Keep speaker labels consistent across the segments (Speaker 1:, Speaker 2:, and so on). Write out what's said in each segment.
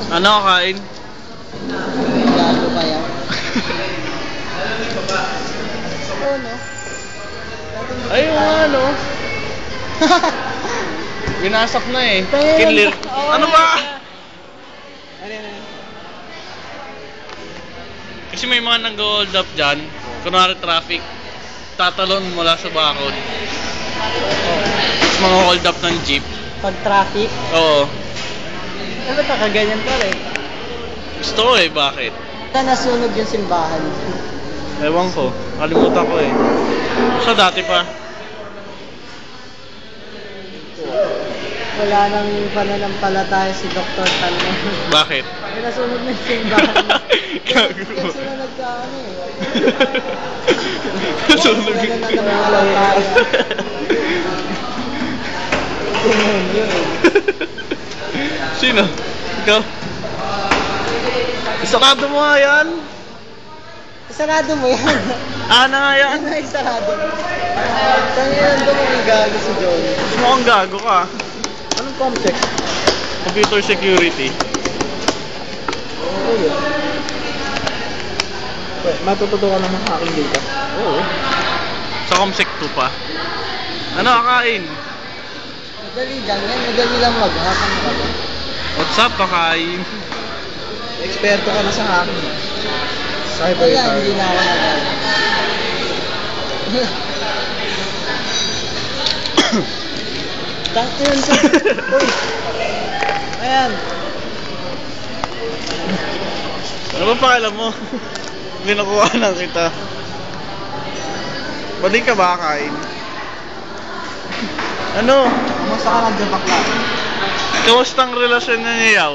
Speaker 1: Ano kain?
Speaker 2: Gago pa yan. Oo, no?
Speaker 1: Ay, yung ano. Binasak na eh. Kinlir. Ano ba?
Speaker 2: Ano?
Speaker 1: Kasi may mga nag-hold up dyan. Kunwari traffic. Tatalon mula sa bakod. Tapos mga hold up ng jeep.
Speaker 2: Pag traffic?
Speaker 1: Oo.
Speaker 2: Ano ba kaganyan pa rin?
Speaker 1: Gusto ko eh, bakit?
Speaker 2: Nasunog yung simbahan.
Speaker 1: Ewan ko. Kalimutan ko eh. Sa dati pa.
Speaker 2: Wala nang pananampalataya si Dr. Tanmo.
Speaker 1: Bakit?
Speaker 2: May nasunog na yung simbahan.
Speaker 1: Gago.
Speaker 2: Kaya sila nagkaano eh.
Speaker 1: Nasunog
Speaker 2: Wala na nananampalataya. Demonyo eh.
Speaker 1: Sino? Ikaw? Isarado mo nga yan.
Speaker 2: Isarado mo yan.
Speaker 1: Na nga yan.
Speaker 2: Ano isarado mo? Tanginan ko mga gago si Johnny.
Speaker 1: Mukhang gago ka.
Speaker 2: Anong comcheck?
Speaker 1: Computer security.
Speaker 2: Oo yun. Matututo ka naman hacking dito.
Speaker 1: Oo. Sa Comsec 2 pa. Ano kakain?
Speaker 2: Madali lang yan. Madali lang mag-hack. Ano ka ba?
Speaker 1: What's up, kakain?
Speaker 2: Eksperto ka na sa hacking.
Speaker 1: Cyber
Speaker 2: Kaya hindi na ako nag-hack. Tangin ko. Uy. Ayan.
Speaker 1: Ano ba pakialam mo? Binukuha lang kita. Balik ka ba kakain? Ano?
Speaker 2: Kamusta ka nagdabakla?
Speaker 1: Kamusta ang relasyon na niya?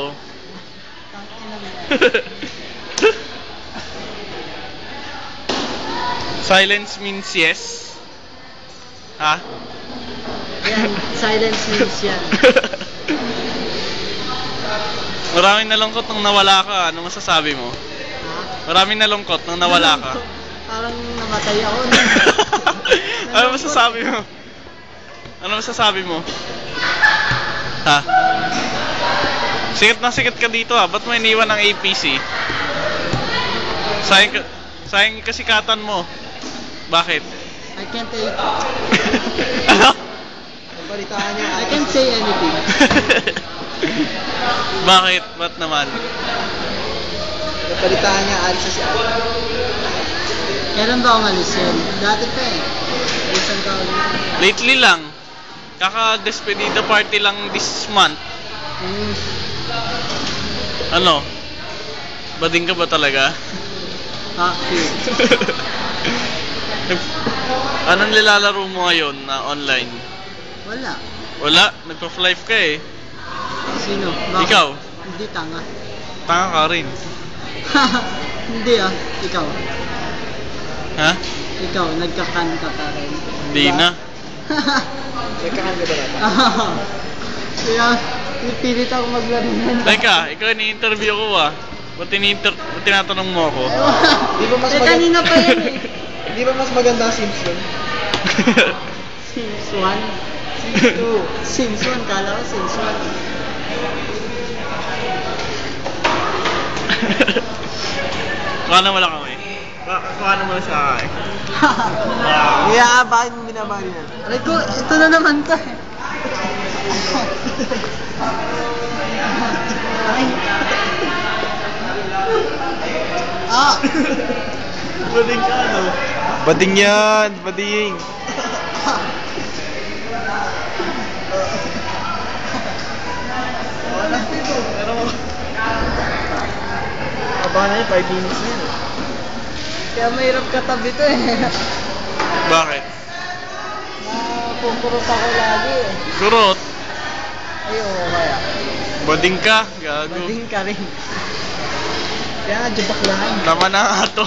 Speaker 1: Silence means yes? Ha?
Speaker 2: Yan. Silence means yan.
Speaker 1: Maraming nalungkot nung nawala ka. Ano masasabi mo?
Speaker 2: Ha?
Speaker 1: Maraming nalungkot nung nawala ka.
Speaker 2: Parang namatay ako.
Speaker 1: Ano masasabi mo? Ano masasabi mo? Ha? Sikat ka dito ha. Ba't mo iniwan ng APC? Sayang kasikatan mo. Bakit?
Speaker 2: I can't say
Speaker 1: Ano?
Speaker 2: Nabalitaan niya. I can't say anything.
Speaker 1: Bakit? Ba't naman?
Speaker 2: Nabalitaan niya alis siya. Kailan ba umalis yun? Dati pa eh. Isang taon na.
Speaker 1: Lately lang. Kaka-despedida party lang this month. Ano? Bading ka ba talaga? Anong nilalaro mo ngayon na online?
Speaker 2: Wala.
Speaker 1: Wala? Nagpa-live ka eh.
Speaker 2: Sino? Bakit?
Speaker 1: Ikaw?
Speaker 2: Hindi tanga.
Speaker 1: Tanga ka rin.
Speaker 2: Hindi ah. Ikaw.
Speaker 1: Ha?
Speaker 2: Ikaw, nagkakan ka pa rin.
Speaker 1: Hindi na.
Speaker 2: Nagkakan ka ba naman? Kaya, pipilit ako maglaro na.
Speaker 1: Teka, ikaw ni-interview ko ah. Ba't tinatanong mo ako?
Speaker 2: Di ba mas kanina pa yan eh. Di ba mas maganda ang Sims 1? Sims 1? Sims 2. Sims 1, kala ko Sims
Speaker 1: 1. Kuha na wala kami. Kuha na wala sa akin.
Speaker 2: Yeah, bakit mo binabali yan? Aray ko, ito na naman to eh.
Speaker 1: Bading ka ano?
Speaker 3: Bading yan, bading.
Speaker 2: Wala dito.
Speaker 1: Pero
Speaker 2: Aba na yun, 5 minutes na yun. Kaya mahirap katabi to eh.
Speaker 1: bakit?
Speaker 2: Napukurot ako lagi eh.
Speaker 1: Kurot?
Speaker 2: Ay, oo kaya.
Speaker 1: Bading ka? Gago.
Speaker 2: Bading ka rin. Kaya nga, jabak lang.
Speaker 1: Tama na nga to.